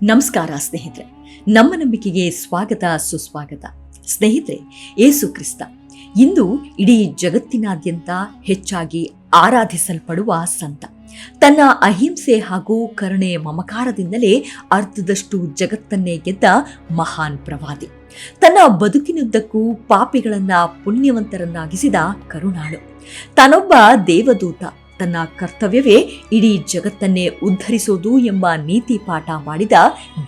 ನಮಸ್ಕಾರ ಸ್ನೇಹಿತರೆ, ನಮ್ಮ ನಂಬಿಕೆಗೆ ಸ್ವಾಗತ ಸುಸ್ವಾಗತ. ಸ್ನೇಹಿತರೆ, ಯೇಸು ಕ್ರಿಸ್ತ ಇಂದು ಇಡೀ ಜಗತ್ತಿನಾದ್ಯಂತ ಹೆಚ್ಚಾಗಿ ಆರಾಧಿಸಲ್ಪಡುವ ಸಂತ. ತನ್ನ ಅಹಿಂಸೆ ಹಾಗೂ ಕರುಣೆ ಮಮಕಾರದಿಂದಲೇ ಅರ್ಧದಷ್ಟು ಜಗತ್ತನ್ನೇ ಗೆದ್ದ ಮಹಾನ್ ಪ್ರವಾದಿ. ತನ್ನ ಬದುಕಿನುದ್ದಕ್ಕೂ ಪಾಪಿಗಳನ್ನ ಪುಣ್ಯವಂತರನ್ನಾಗಿಸಿದ ಕರುಣಾಳು. ತಾನೊಬ್ಬ ದೇವದೂತ. ತನ್ನ ಕರ್ತವ್ಯವೇ ಇಡೀ ಜಗತ್ತನ್ನೇ ಉದ್ಧರಿಸೋದು ಎಂಬ ನೀತಿ ಪಾಠ ಮಾಡಿದ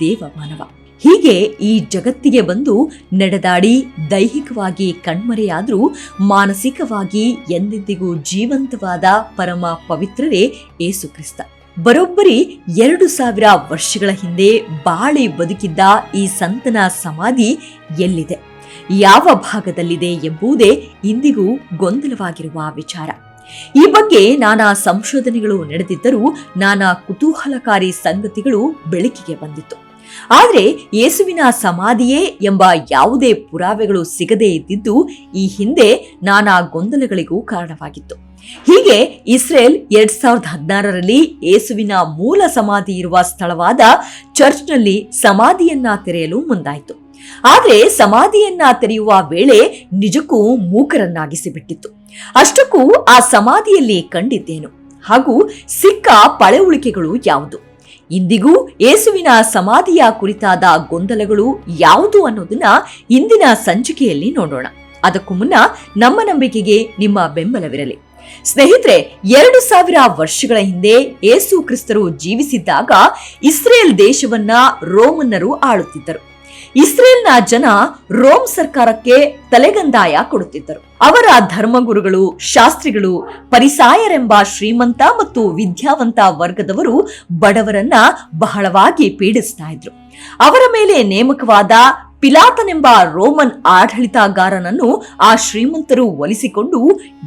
ದೇವಮಾನವ. ಹೀಗೆ ಈ ಜಗತ್ತಿಗೆ ಬಂದು ನಡೆದಾಡಿ ದೈಹಿಕವಾಗಿ ಕಣ್ಮರೆಯಾದರೂ ಮಾನಸಿಕವಾಗಿ ಎಂದೆಂದಿಗೂ ಜೀವಂತವಾದ ಪರಮ ಪವಿತ್ರರೇ ಯೇಸು ಕ್ರಿಸ್ತ. ಬರೋಬ್ಬರಿ 2000 ವರ್ಷಗಳ ಹಿಂದೆ ಬಾಳಿ ಬದುಕಿದ್ದ ಈ ಸಂತನ ಸಮಾಧಿ ಎಲ್ಲಿದೆ, ಯಾವ ಭಾಗದಲ್ಲಿದೆ ಎಂಬುದೇ ಇಂದಿಗೂ ಗೊಂದಲವಾಗಿರುವ ವಿಚಾರ. ಈ ಬಗ್ಗೆ ನಾನಾ ಸಂಶೋಧನೆಗಳು ನಡೆದಿದ್ದರೂ ನಾನಾ ಕುತೂಹಲಕಾರಿ ಸಂಗತಿಗಳು ಬೆಳಕಿಗೆ ಬಂದಿತ್ತು. ಆದರೆ ಯೇಸುವಿನ ಸಮಾಧಿಯೇ ಎಂಬ ಯಾವುದೇ ಪುರಾವೆಗಳು ಸಿಗದೇ ಇದ್ದಿದ್ದು ಈ ಹಿಂದೆ ನಾನಾ ಗೊಂದಲಗಳಿಗೂ ಕಾರಣವಾಗಿತ್ತು. ಹೀಗೆ ಇಸ್ರೇಲ್ 2016ರಲ್ಲಿ ಯೇಸುವಿನ ಮೂಲ ಸಮಾಧಿ ಇರುವ ಸ್ಥಳವಾದ ಚರ್ಚ್ನಲ್ಲಿ ಸಮಾಧಿಯನ್ನ ತೆರೆಯಲು ಮುಂದಾಯಿತು. ಆದರೆ ಸಮಾಧಿಯನ್ನ ತೆರೆಯುವ ವೇಳೆ ನಿಜಕ್ಕೂ ಮೂಕರನ್ನಾಗಿಸಿಬಿಟ್ಟಿತ್ತು. ಅಷ್ಟಕ್ಕೂ ಆ ಸಮಾಧಿಯಲ್ಲಿ ಕಂಡಿದ್ದೇನು ಹಾಗೂ ಸಿಕ್ಕ ಪಳೆಯುಳಿಕೆಗಳು ಯಾವುದು? ಇಂದಿಗೂ ಯೇಸುವಿನ ಸಮಾಧಿಯ ಕುರಿತಾದ ಗೊಂದಲಗಳು ಯಾವುದು ಅನ್ನೋದನ್ನ ಇಂದಿನ ಸಂಚಿಕೆಯಲ್ಲಿ ನೋಡೋಣ. ಅದಕ್ಕೂ ಮುನ್ನ ನಮ್ಮ ನಂಬಿಕೆಗೆ ನಿಮ್ಮ ಬೆಂಬಲವಿರಲಿ. ಸ್ನೇಹಿತರೆ, 2000 ವರ್ಷಗಳ ಹಿಂದೆ ಯೇಸು ಕ್ರಿಸ್ತರು ಜೀವಿಸಿದ್ದಾಗ ಇಸ್ರೇಲ್ ದೇಶವನ್ನ ರೋಮನ್ನರು ಆಳುತ್ತಿದ್ದರು. ಇಸ್ರೇಲ್ನ ಜನ ರೋಮ್ ಸರ್ಕಾರಕ್ಕೆ ತಲೆಗಂದಾಯ ಕೊಡುತ್ತಿದ್ದರು. ಅವರ ಧರ್ಮಗುರುಗಳು, ಶಾಸ್ತ್ರಿಗಳು, ಪರಿಸಾಯರೆಂಬ ಶ್ರೀಮಂತ ಮತ್ತು ವಿದ್ಯಾವಂತ ವರ್ಗದವರು ಬಡವರನ್ನ ಬಹಳವಾಗಿ ಪೀಡಿಸ್ತಾ ಇದ್ರು. ಅವರ ಮೇಲೆ ನೇಮಕವಾದ ಪಿಲಾತನೆಂಬ ರೋಮನ್ ಆಡಳಿತಗಾರನನ್ನು ಆ ಶ್ರೀಮಂತರು ಒಲಿಸಿಕೊಂಡು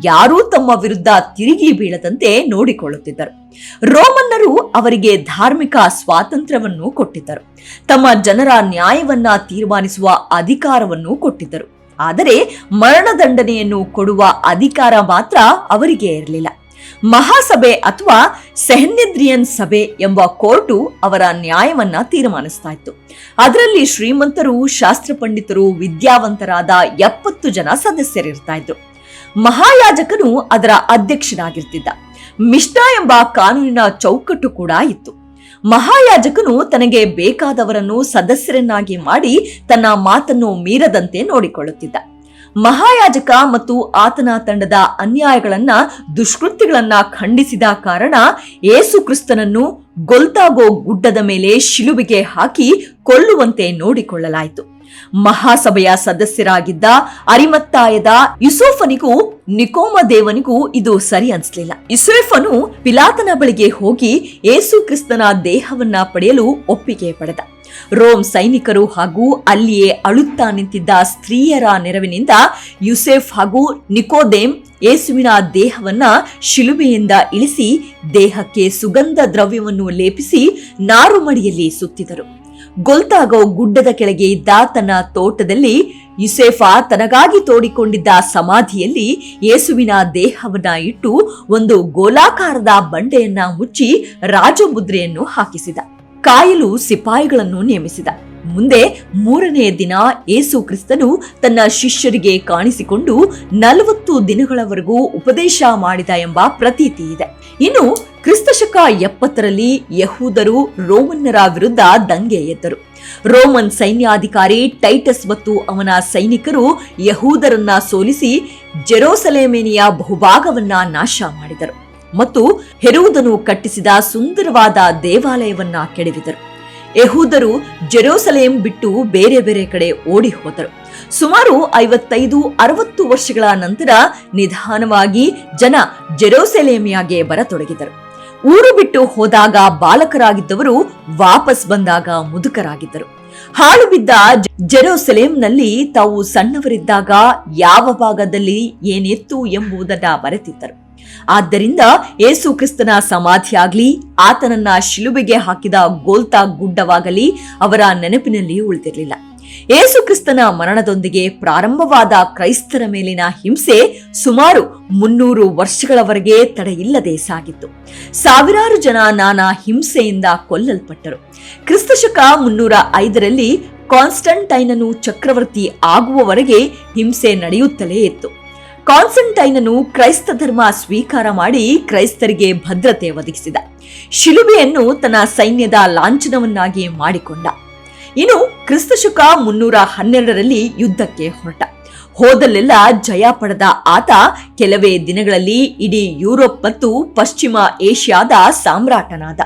ಯಾರೂ ತಮ್ಮ ವಿರುದ್ಧ ತಿರುಗಿ ಬೀಳದಂತೆ ನೋಡಿಕೊಳ್ಳುತ್ತಿದ್ದರು. ರೋಮನ್ನರು ಅವರಿಗೆ ಧಾರ್ಮಿಕ ಸ್ವಾತಂತ್ರ್ಯವನ್ನು ಕೊಟ್ಟಿದ್ದರು. ತಮ್ಮ ಜನರ ನ್ಯಾಯವನ್ನ ತೀರ್ಮಾನಿಸುವ ಅಧಿಕಾರವನ್ನು ಕೊಟ್ಟಿದ್ದರು. ಆದರೆ ಮರಣದಂಡನೆಯನ್ನು ಕೊಡುವ ಅಧಿಕಾರ ಮಾತ್ರ ಅವರಿಗೆ ಇರಲಿಲ್ಲ. ಮಹಾಸಭೆ ಅಥವಾ ಸೆಹೆನ್ರಿದ್ರಿಯನ್ ಸಭೆ ಎಂಬ ಕೋರ್ಟು ಅವರ ನ್ಯಾಯವನ್ನ ತೀರ್ಮಾನಿಸ್ತಾ ಇತ್ತು. ಅದರಲ್ಲಿ ಶ್ರೀಮಂತರು, ಶಾಸ್ತ್ರ ಪಂಡಿತರು, ವಿದ್ಯಾವಂತರಾದ 70 ಜನ ಸದಸ್ಯರಿರ್ತಾ ಇದ್ರು. ಮಹಾಯಾಜಕನು ಅದರ ಅಧ್ಯಕ್ಷನಾಗಿರ್ತಿದ್ದ. ಮಿಷ್ನಾ ಎಂಬ ಕಾನೂನಿನ ಚೌಕಟ್ಟು ಕೂಡ ಇತ್ತು. ಮಹಾಯಾಜಕನು ತನಗೆ ಬೇಕಾದವರನ್ನು ಸದಸ್ಯರನ್ನಾಗಿ ಮಾಡಿ ತನ್ನ ಮಾತನ್ನು ಮೀರದಂತೆ ನೋಡಿಕೊಳ್ಳುತ್ತಿದ್ದ. ಮಹಾಯಾಜಕ ಮತ್ತು ಆತನ ತಂಡದ ಅನ್ಯಾಯಗಳನ್ನ, ದುಷ್ಕೃತ್ಯಗಳನ್ನ ಖಂಡಿಸಿದ ಕಾರಣ ಯೇಸು ಕ್ರಿಸ್ತನನ್ನು ಗೊಲ್ತಾಗೋ ಗುಡ್ಡದ ಮೇಲೆ ಶಿಲುಬೆಗೆ ಹಾಕಿ ಕೊಲ್ಲುವಂತೆ ನೋಡಿಕೊಳ್ಳಲಾಯಿತು. ಮಹಾಸಭೆಯ ಸದಸ್ಯರಾಗಿದ್ದ ಅರಿಮತ್ತಾಯದ ಯೂಸೋಫನಿಗೂ ನಿಕೋಮದೇವನಿಗೂ ಇದು ಸರಿ ಅನ್ಸ್ಲಿಲ್ಲ. ಯೂಸೋಫನು ಪಿಲಾತನ ಬಳಿಗೆ ಹೋಗಿ ಯೇಸು ಕ್ರಿಸ್ತನ ದೇಹವನ್ನ ಪಡೆಯಲು ಒಪ್ಪಿಗೆ ಪಡೆದ. ರೋಮ್ ಸೈನಿಕರು ಹಾಗೂ ಅಲ್ಲಿಯೇ ಅಳುತ್ತಾ ನಿಂತಿದ್ದ ಸ್ತ್ರೀಯರ ನೆರವಿನಿಂದ ಯೂಸೆಫ್ ಹಾಗೂ ನಿಕೋದೇಮ್ ಯೇಸುವಿನ ದೇಹವನ್ನ ಶಿಲುಬೆಯಿಂದ ಇಳಿಸಿ ದೇಹಕ್ಕೆ ಸುಗಂಧ ದ್ರವ್ಯವನ್ನು ಲೇಪಿಸಿ ನಾರುಮಡಿಯಲ್ಲಿ ಸುತ್ತಿದರು. ಗೊಲ್ತಾಗೋ ಗುಡ್ಡದ ಕೆಳಗೆ ಇದ್ದ ತನ್ನ ತೋಟದಲ್ಲಿ ಯೂಸೆಫ ತನಗಾಗಿ ತೋಡಿಕೊಂಡಿದ್ದ ಸಮಾಧಿಯಲ್ಲಿ ಯೇಸುವಿನ ದೇಹವನ್ನ ಇಟ್ಟು ಒಂದು ಗೋಲಾಕಾರದ ಬಂಡೆಯನ್ನ ಮುಚ್ಚಿ ರಾಜಮುದ್ರೆಯನ್ನು ಹಾಕಿಸಿದ. ಕಾಯಲು ಸಿಪಾಯಿಗಳನ್ನು ನೇಮಿಸಿದ. ಮುಂದೆ 3ನೇ ದಿನ ಯೇಸು ಕ್ರಿಸ್ತನು ತನ್ನ ಶಿಷ್ಯರಿಗೆ ಕಾಣಿಸಿಕೊಂಡು 40 ದಿನಗಳವರೆಗೂ ಉಪದೇಶ ಮಾಡಿದ ಎಂಬ ಪ್ರತೀತಿ ಇದೆ. ಇನ್ನು ಕ್ರಿಸ್ತಶಕ 70ರಲ್ಲಿ ಯಹೂದರು ರೋಮನ್ನರ ವಿರುದ್ಧ ದಂಗೆ ಎದ್ದರು. ರೋಮನ್ ಸೈನ್ಯಾಧಿಕಾರಿ ಟೈಟಸ್ ಮತ್ತು ಅವನ ಸೈನಿಕರು ಯಹೂದರನ್ನ ಸೋಲಿಸಿ ಜೆರೂಸಲೇಮಿನ ಬಹುಭಾಗವನ್ನ ನಾಶ ಮಾಡಿದರು ಮತ್ತು ಹೆರೋದನು ಕಟ್ಟಿಸಿದ ಸುಂದರವಾದ ದೇವಾಲಯವನ್ನ ಕೆಡವಿದರು. ಯಹೂದರು ಜೆರೂಸಲೇಮ್ ಬಿಟ್ಟು ಬೇರೆ ಬೇರೆ ಕಡೆ ಓಡಿ ಹೋದರು. ಸುಮಾರು 55-60 ವರ್ಷಗಳ ನಂತರ ನಿಧಾನವಾಗಿ ಜನ ಜೆರೂಸಲೇಮಿಯಾಗೆ ಬರತೊಡಗಿದರು. ಊರು ಬಿಟ್ಟು ಹೋದಾಗ ಬಾಲಕರಾಗಿದ್ದವರು ವಾಪಸ್ ಬಂದಾಗ ಮುದುಕರಾಗಿದ್ದರು. ಹಾಳು ಬಿದ್ದ ಜೆರೂಸಲೇಂನಲ್ಲಿ ತಾವು ಸಣ್ಣವರಿದ್ದಾಗ ಯಾವ ಭಾಗದಲ್ಲಿ ಏನಿತ್ತು ಎಂಬುದನ್ನ ಬರೆತಿದ್ದರು. ಆದ್ದರಿಂದ ಯೇಸು ಕ್ರಿಸ್ತನ ಸಮಾಧಿಯಾಗ್ಲಿ, ಆತನನ್ನ ಶಿಲುಬೆಗೆ ಹಾಕಿದ ಗೋಲ್ತಾ ಗುಡ್ಡವಾಗಲಿ ಅವರ ನೆನಪಿನಲ್ಲಿ ಉಳಿದಿರಲಿಲ್ಲ. ಯೇಸು ಕ್ರಿಸ್ತನ ಮರಣದೊಂದಿಗೆ ಪ್ರಾರಂಭವಾದ ಕ್ರೈಸ್ತರ ಮೇಲಿನ ಹಿಂಸೆ ಸುಮಾರು 300 ವರ್ಷಗಳವರೆಗೆ ತಡೆಯಿಲ್ಲದೆ ಸಾಗಿತ್ತು. ಸಾವಿರಾರು ಜನ ನಾನಾ ಹಿಂಸೆಯಿಂದ ಕೊಲ್ಲಲ್ಪಟ್ಟರು. ಕ್ರಿಸ್ತಶಕ 305ರಲ್ಲಿ ಕಾನ್ಸ್ಟಂಟೈನನು ಚಕ್ರವರ್ತಿ ಆಗುವವರೆಗೆ ಹಿಂಸೆ ನಡೆಯುತ್ತಲೇ ಇತ್ತು. ಕಾನ್ಸ್ಟಂಟೈನನು ಕ್ರೈಸ್ತ ಧರ್ಮ ಸ್ವೀಕಾರ ಮಾಡಿ ಕ್ರೈಸ್ತರಿಗೆ ಭದ್ರತೆ ಒದಗಿಸಿದ. ಶಿಲುಬೆಯನ್ನು ತನ್ನ ಸೈನ್ಯದ ಲಾಂಛನವನ್ನಾಗಿ ಮಾಡಿಕೊಂಡ. ಇನ್ನು ಕ್ರಿಸ್ತಶಕ 312ರಲ್ಲಿ ಯುದ್ಧಕ್ಕೆ ಹೊರಟ. ಹೋದಲ್ಲೆಲ್ಲ ಜಯ ಪಡೆದ ಆತ ಕೆಲವೇ ದಿನಗಳಲ್ಲಿ ಇಡೀ ಯುರೋಪ್ ಮತ್ತು ಪಶ್ಚಿಮ ಏಷ್ಯಾದ ಸಾಮ್ರಾಟನಾದ.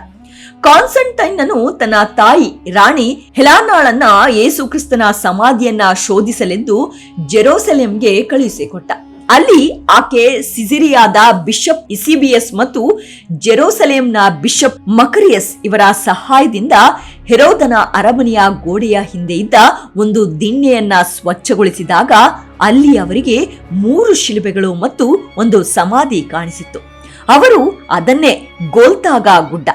ಕಾನ್ಸ್ಟಂಟೈನನು ತನ್ನ ತಾಯಿ ರಾಣಿ ಹೆಲಾನಾಳನ್ನ ಯೇಸು ಕ್ರಿಸ್ತನ ಸಮಾಧಿಯನ್ನ ಶೋಧಿಸಲೆಂದು ಜೆರೂಸಲೇಂಗೆ ಕಳುಹಿಸಿಕೊಟ್ಟ. ಅಲ್ಲಿ ಆಕೆ ಸಿಸಿರಿಯಾದ ಬಿಷಪ್ ಇಸಿಬಿಯಸ್ ಮತ್ತು ಜೆರೂಸಲೇಂನ ಬಿಷಪ್ ಮಕರಿಯಸ್ ಇವರ ಸಹಾಯದಿಂದ ಹೆರೋದನ ಅರಮನೆಯ ಗೋಡೆಯ ಹಿಂದೆ ಇದ್ದ ಒಂದು ದಿಣ್ಣೆಯನ್ನ ಸ್ವಚ್ಛಗೊಳಿಸಿದಾಗ ಅಲ್ಲಿ ಅವರಿಗೆ 3 ಶಿಲುಬೆಗಳು ಮತ್ತು ಒಂದು ಸಮಾಧಿ ಕಾಣಿಸಿತ್ತು. ಅವರು ಅದನ್ನೇ ಗೋಲ್ತಾಗ ಗುಡ್ಡ,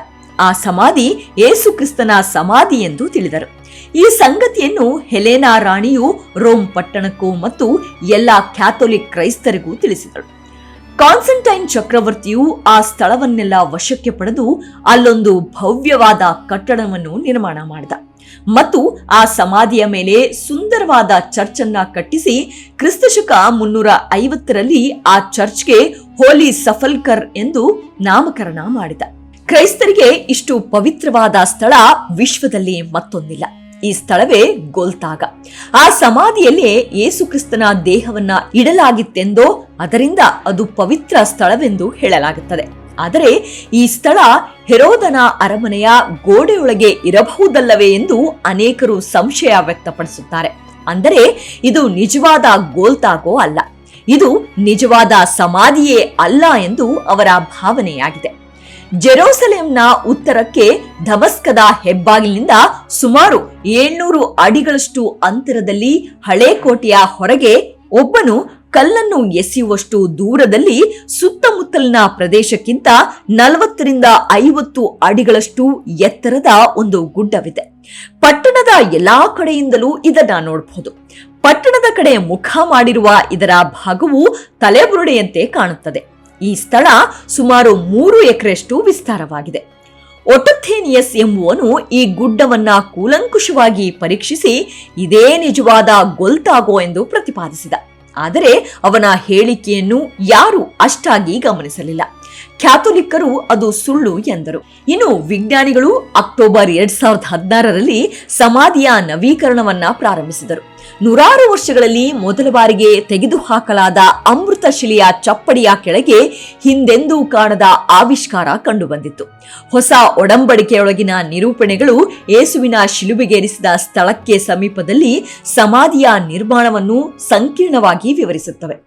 ಆ ಸಮಾಧಿ ಯೇಸು ಕ್ರಿಸ್ತನ ಸಮಾಧಿ ಎಂದು ತಿಳಿದರು. ಈ ಸಂಗತಿಯನ್ನು ಹೆಲೆನಾ ರಾಣಿಯು ರೋಮ್ ಪಟ್ಟಣಕ್ಕೂ ಮತ್ತು ಎಲ್ಲಾ ಕ್ಯಾಥೋಲಿಕ್ ಕ್ರೈಸ್ತರಿಗೂ ತಿಳಿಸಿದಳು. ಕಾನ್ಸ್ಟಂಟೈನ್ ಚಕ್ರವರ್ತಿಯು ಆ ಸ್ಥಳವನ್ನೆಲ್ಲ ವಶಕ್ಕೆ ಪಡೆದು ಅಲ್ಲೊಂದು ಭವ್ಯವಾದ ಕಟ್ಟಡವನ್ನು ನಿರ್ಮಾಣ ಮಾಡಿದ ಮತ್ತು ಆ ಸಮಾಧಿಯ ಮೇಲೆ ಸುಂದರವಾದ ಚರ್ಚ್ ಅನ್ನ ಕಟ್ಟಿಸಿ ಕ್ರಿಸ್ತಶಕ 350ರಲ್ಲಿ ಆ ಚರ್ಚ್ಗೆ ಹೋಲಿ ಸಫಲ್ಕರ್ ಎಂದು ನಾಮಕರಣ ಮಾಡಿದ. ಕ್ರೈಸ್ತರಿಗೆ ಇಷ್ಟು ಪವಿತ್ರವಾದ ಸ್ಥಳ ವಿಶ್ವದಲ್ಲಿ ಮತ್ತೊಂದಿಲ್ಲ. ಈ ಸ್ಥಳವೇ ಗೋಲ್ತಾಗ. ಆ ಸಮಾಧಿಯಲ್ಲೇ ಯೇಸು ಕ್ರಿಸ್ತನ ದೇಹವನ್ನ ಇಡಲಾಗಿತ್ತೆಂದೋ ಅದರಿಂದ ಅದು ಪವಿತ್ರ ಸ್ಥಳವೆಂದು ಹೇಳಲಾಗುತ್ತದೆ. ಆದರೆ ಈ ಸ್ಥಳ ಹೆರೋದನ ಅರಮನೆಯ ಗೋಡೆಯೊಳಗೆ ಇರಬಹುದಲ್ಲವೇ ಎಂದು ಅನೇಕರು ಸಂಶಯ ವ್ಯಕ್ತಪಡಿಸುತ್ತಾರೆ. ಅಂದರೆ ಇದು ನಿಜವಾದ ಗೋಲ್ತಾಗೋ ಅಲ್ಲ, ಇದು ನಿಜವಾದ ಸಮಾಧಿಯೇ ಅಲ್ಲ ಎಂದು ಅವರ ಭಾವನೆಯಾಗಿದೆ. ಜೆರೂಸಲೇಂನ ಉತ್ತರಕ್ಕೆ ದಮಸ್ಕದ ಹೆಬ್ಬಾಗಿಲಿನಿಂದ ಸುಮಾರು 700 ಅಡಿಗಳಷ್ಟು ಅಂತರದಲ್ಲಿ ಹಳೆ ಕೋಟೆಯ ಹೊರಗೆ ಒಬ್ಬನು ಕಲ್ಲನ್ನು ಎಸೆಯುವಷ್ಟು ದೂರದಲ್ಲಿ ಸುತ್ತಮುತ್ತಲಿನ ಪ್ರದೇಶಕ್ಕಿಂತ 40ರಿಂದ 50 ಅಡಿಗಳಷ್ಟು ಎತ್ತರದ ಒಂದು ಗುಡ್ಡವಿದೆ. ಪಟ್ಟಣದ ಎಲ್ಲಾ ಕಡೆಯಿಂದಲೂ ಇದನ್ನ ನೋಡಬಹುದು. ಪಟ್ಟಣದ ಕಡೆ ಮುಖ ಮಾಡಿರುವ ಇದರ ಭಾಗವು ತಲೆಬುರುಡೆಯಂತೆ ಕಾಣುತ್ತದೆ. ಈ ಸ್ಥಳ ಸುಮಾರು 3 ಎಕರೆಯಷ್ಟು ವಿಸ್ತಾರವಾಗಿದೆ. ಒಟಥೇನಿಯಸ್ ಎಂಬುವನು ಈ ಗುಡ್ಡವನ್ನ ಕೂಲಂಕುಷವಾಗಿ ಪರೀಕ್ಷಿಸಿ ಇದೇ ನಿಜವಾದ ಗೋಲ್ತಾಗೋ ಎಂದು ಪ್ರತಿಪಾದಿಸಿದ. ಆದರೆ ಅವನ ಹೇಳಿಕೆಯನ್ನು ಯಾರು ಅಷ್ಟಾಗಿ ಗಮನಿಸಲಿಲ್ಲ. ಕ್ಯಾಥೋಲಿಕ್ಕರು ಅದು ಸುಳ್ಳು ಎಂದರು. ಇನ್ನು ವಿಜ್ಞಾನಿಗಳು ಅಕ್ಟೋಬರ್ 2016ರಲ್ಲಿ ಸಮಾಧಿಯ ನವೀಕರಣವನ್ನ ಪ್ರಾರಂಭಿಸಿದರು. 100 ವರ್ಷಗಳಲ್ಲಿ ಮೊದಲ ಬಾರಿಗೆ ತೆಗೆದುಹಾಕಲಾದ ಅಮೃತ ಶಿಲೆಯ ಚಪ್ಪಡಿಯ ಕೆಳಗೆ ಹಿಂದೆಂದೂ ಕಾಣದ ಆವಿಷ್ಕಾರ ಕಂಡುಬಂದಿತ್ತು. ಹೊಸ ಒಡಂಬಡಿಕೆಯೊಳಗಿನ ನಿರೂಪಣೆಗಳು ಯೇಸುವಿನ ಶಿಲುಬೆಗೇರಿಸಿದ ಸ್ಥಳಕ್ಕೆ ಸಮೀಪದಲ್ಲಿ ಸಮಾಧಿಯ ನಿರ್ಮಾಣವನ್ನು ಸಂಕೀರ್ಣವಾಗಿ ವಿವರಿಸುತ್ತವೆ.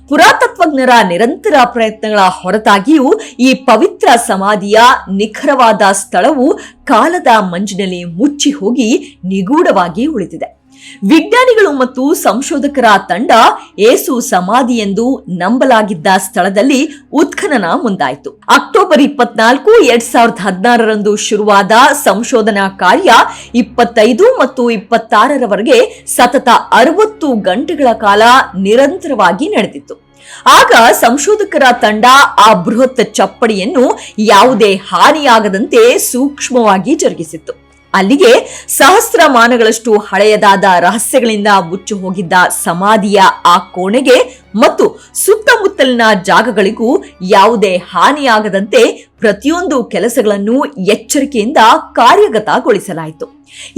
ಪುರಾತತ್ವಜ್ಞರ ನಿರಂತರ ಪ್ರಯತ್ನಗಳ ಹೊರತಾಗಿಯೂ ಈ ಪವಿತ್ರ ಸಮಾಧಿಯ ನಿಖರವಾದ ಸ್ಥಳವು ಕಾಲದ ಮಂಜಿನಲ್ಲಿ ಮುಚ್ಚಿ ಹೋಗಿ ನಿಗೂಢವಾಗಿ ಉಳಿದಿದೆ. ವಿಜ್ಞಾನಿಗಳು ಮತ್ತು ಸಂಶೋಧಕರ ತಂಡ ಯೇಸು ಸಮಾಧಿ ಎಂದು ನಂಬಲಾಗಿದ್ದ ಸ್ಥಳದಲ್ಲಿ ಉತ್ಖನನ ಮುಂದಾಯಿತು. ಅಕ್ಟೋಬರ್ 24, 2016ರಂದು ಶುರುವಾದ ಸಂಶೋಧನಾ ಕಾರ್ಯ 25 ಮತ್ತು 26ರವರೆಗೆ ಸತತ 60 ಗಂಟೆಗಳ ಕಾಲ ನಿರಂತರವಾಗಿ ನಡೆದಿತ್ತು. ಆಗ ಸಂಶೋಧಕರ ತಂಡ ಆ ಬೃಹತ್ ಚಪ್ಪಡಿಯನ್ನು ಯಾವುದೇ ಹಾನಿಯಾಗದಂತೆ ಸೂಕ್ಷ್ಮವಾಗಿ ಜರುಗಿಸಿತ್ತು. ಅಲ್ಲಿಗೆ ಸಹಸ್ರಮಾನಗಳಷ್ಟು ಹಳೆಯದಾದ ರಹಸ್ಯಗಳಿಂದ ಮುಚ್ಚಿ ಹೋಗಿದ್ದ ಸಮಾಧಿಯ ಆ ಕೋಣೆಗೆ ಮತ್ತು ಸುತ್ತಮುತ್ತಲಿನ ಜಾಗಗಳಿಗೂ ಯಾವುದೇ ಹಾನಿಯಾಗದಂತೆ ಪ್ರತಿಯೊಂದು ಕೆಲಸಗಳನ್ನು ಎಚ್ಚರಿಕೆಯಿಂದ ಕಾರ್ಯಗತಗೊಳಿಸಲಾಯಿತು.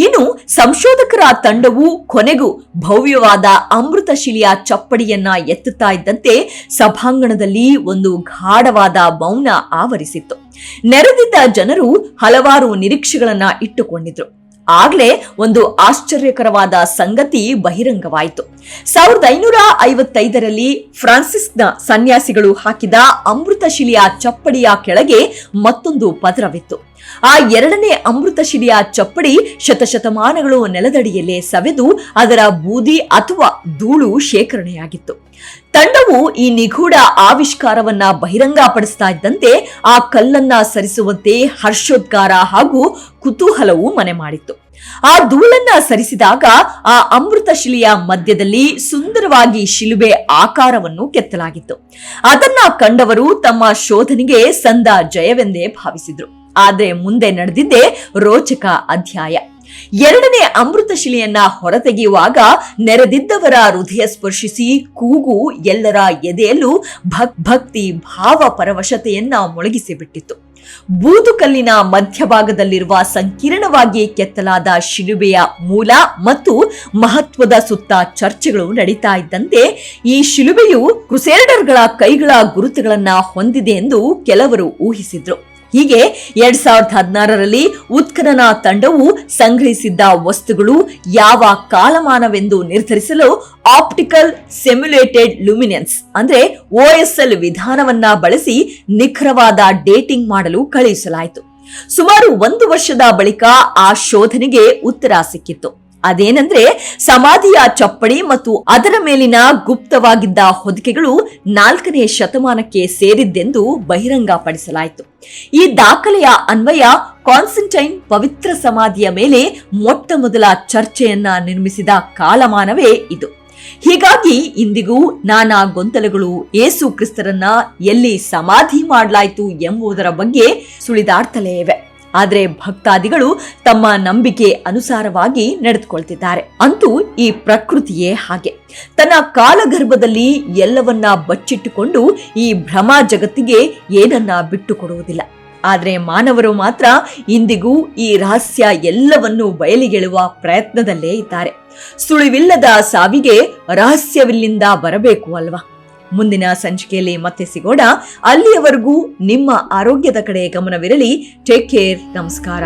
ಇನ್ನು ಸಂಶೋಧಕರ ತಂಡವು ಕೊನೆಗೂ ಭವ್ಯವಾದ ಅಮೃತಶಿಲೆಯ ಚಪ್ಪಡಿಯನ್ನ ಎತ್ತುತ್ತಾ ಇದ್ದಂತೆ ಸಭಾಂಗಣದಲ್ಲಿ ಒಂದು ಗಾಢವಾದ ಮೌನ ಆವರಿಸಿತ್ತು. ನೆರೆದಿದ್ದ ಜನರು ಹಲವಾರು ನಿರೀಕ್ಷೆಗಳನ್ನ ಇಟ್ಟುಕೊಂಡಿದ್ರು. ಆಗ್ಲೇ ಒಂದು ಆಶ್ಚರ್ಯಕರವಾದ ಸಂಗತಿ ಬಹಿರಂಗವಾಯಿತು. 1555ರಲ್ಲಿ ಫ್ರಾನ್ಸಿಸ್ನ ಸನ್ಯಾಸಿಗಳು ಹಾಕಿದ ಅಮೃತಶಿಲೆಯ ಚಪ್ಪಡಿಯ ಕೆಳಗೆ ಮತ್ತೊಂದು ಪದರವಿತ್ತು. ಆ ಎರಡನೇ ಅಮೃತಶಿಲೆಯ ಚಪ್ಪಡಿ ಶತಶತಮಾನಗಳು ನೆಲದಡಿಯಲ್ಲೇ ಸವೆದು ಅದರ ಬೂದಿ ಅಥವಾ ಧೂಳು ಶೇಖರಣೆಯಾಗಿತ್ತು. ತಂಡವು ಈ ನಿಗೂಢ ಆವಿಷ್ಕಾರವನ್ನ ಬಹಿರಂಗಪಡಿಸ್ತಾ ಇದ್ದಂತೆ ಆ ಕಲ್ಲನ್ನ ಸರಿಸುವಂತೆ ಹರ್ಷೋದ್ಗಾರ ಹಾಗೂ ಕುತೂಹಲವು ಮನೆ ಮಾಡಿತ್ತು. ಆ ಧೂಳನ್ನ ಸರಿಸಿದಾಗ ಆ ಅಮೃತ ಶಿಲೆಯ ಮಧ್ಯದಲ್ಲಿ ಸುಂದರವಾಗಿ ಶಿಲುಬೆ ಆಕಾರವನ್ನು ಕೆತ್ತಲಾಗಿತ್ತು. ಅದನ್ನ ಕಂಡವರು ತಮ್ಮ ಶೋಧನೆಗೆ ಸಂದ ಜಯವೆಂದೇ ಭಾವಿಸಿದ್ರು. ಆದ್ರೆ ಮುಂದೆ ನಡೆದಿದ್ದೇ ರೋಚಕ ಅಧ್ಯಾಯ. ಎರಡನೇ ಅಮೃತ ಶಿಲೆಯನ್ನ ಹೊರತೆಗೆಯುವಾಗ ನೆರೆದಿದ್ದವರ ಹೃದಯ ಸ್ಪರ್ಶಿಸಿ ಕೂಗು ಎಲ್ಲರ ಎದೆಯಲ್ಲೂ ಭಕ್ತಿ ಭಾವ ಪರವಶತೆಯನ್ನ ಮೊಳಗಿಸಿ ಬಿಟ್ಟಿತ್ತು. ಬೂದುಕಲ್ಲಿನ ಮಧ್ಯಭಾಗದಲ್ಲಿರುವ ಸಂಕೀರ್ಣವಾಗಿ ಕೆತ್ತಲಾದ ಶಿಲುಬೆಯ ಮೂಲ ಮತ್ತು ಮಹತ್ವದ ಸುತ್ತ ಚರ್ಚೆಗಳು ನಡೀತಾ ಇದ್ದಂತೆ ಈ ಶಿಲುಬೆಯು ಕ್ರುಸೇಡರ್ಗಳ ಕೈಗಳ ಗುರುತುಗಳನ್ನ ಹೊಂದಿದೆ ಎಂದು ಕೆಲವರು ಊಹಿಸಿದ್ರು. ಹೀಗೆ 2016ರಲ್ಲಿ ಉತ್ಖನನ ತಂಡವು ಸಂಗ್ರಹಿಸಿದ್ದ ವಸ್ತುಗಳು ಯಾವ ಕಾಲಮಾನವೆಂದು ನಿರ್ಧರಿಸಲು ಆಪ್ಟಿಕಲ್ ಸಿಮ್ಯುಲೇಟೆಡ್ ಲುಮಿನೆನ್ಸ್ ಅಂದ್ರೆ OSL ವಿಧಾನವನ್ನ ಬಳಸಿ ನಿಖರವಾದ ಡೇಟಿಂಗ್ ಮಾಡಲು ಕಳುಹಿಸಲಾಯಿತು. ಸುಮಾರು 1 ವರ್ಷದ ಬಳಿಕ ಆ ಶೋಧನೆಗೆ ಉತ್ತರ ಸಿಕ್ಕಿತ್ತು. ಅದೇನೆಂದ್ರೆ ಸಮಾಧಿಯ ಚಪ್ಪಡಿ ಮತ್ತು ಅದರ ಮೇಲಿನ ಗುಪ್ತವಾಗಿದ್ದ ಹೊದಿಕೆಗಳು 4ನೇ ಶತಮಾನಕ್ಕೆ ಸೇರಿದ್ದೆಂದು ಬಹಿರಂಗಪಡಿಸಲಾಯಿತು. ಈ ದಾಖಲೆಯ ಅನ್ವಯ ಕಾನ್ಸ್ಟಂಟೈನ್ ಪವಿತ್ರ ಸಮಾಧಿಯ ಮೇಲೆ ಮೊಟ್ಟ ಮೊದಲ ಚರ್ಚೆಯನ್ನ ನಿರ್ಮಿಸಿದ ಕಾಲಮಾನವೇ ಇದು. ಹೀಗಾಗಿ ಇಂದಿಗೂ ನಾನಾ ಗೊಂದಲಗಳು ಯೇಸು ಕ್ರಿಸ್ತರನ್ನ ಎಲ್ಲಿ ಸಮಾಧಿ ಮಾಡಲಾಯಿತು ಎಂಬುದರ ಬಗ್ಗೆ ಸುಳಿದಾಡ್ತಲೇ ಇವೆ. ಆದ್ರೆ ಭಕ್ತಾದಿಗಳು ತಮ್ಮ ನಂಬಿಕೆ ಅನುಸಾರವಾಗಿ ನಡೆದುಕೊಳ್ತಿದ್ದಾರೆ. ಅಂತೂ ಈ ಪ್ರಕೃತಿಯೇ ಹಾಗೆ, ತನ್ನ ಕಾಲಗರ್ಭದಲ್ಲಿ ಎಲ್ಲವನ್ನ ಬಚ್ಚಿಟ್ಟುಕೊಂಡು ಈ ಭ್ರಮ ಜಗತ್ತಿಗೆ ಏನನ್ನ ಬಿಟ್ಟುಕೊಡುವುದಿಲ್ಲ. ಆದ್ರೆ ಮಾನವರು ಮಾತ್ರ ಇಂದಿಗೂ ಈ ರಹಸ್ಯ ಎಲ್ಲವನ್ನೂ ಬಯಲಿಗೆಳುವ ಪ್ರಯತ್ನದಲ್ಲೇ ಇದ್ದಾರೆ. ಸುಳಿವಿಲ್ಲದ ಸಾವಿಗೆ ರಹಸ್ಯವಿಲ್ಲಿಂದ ಬರಬೇಕು ಅಲ್ವಾ? ಮುಂದಿನ ಸಂಚಿಕೆಯಲ್ಲಿ ಮತ್ತೆ ಸಿಗೋಣ. ಅಲ್ಲಿಯವರೆಗೂ ನಿಮ್ಮ ಆರೋಗ್ಯದ ಕಡೆ ಗಮನವಿರಲಿ. Take care. ನಮಸ್ಕಾರ.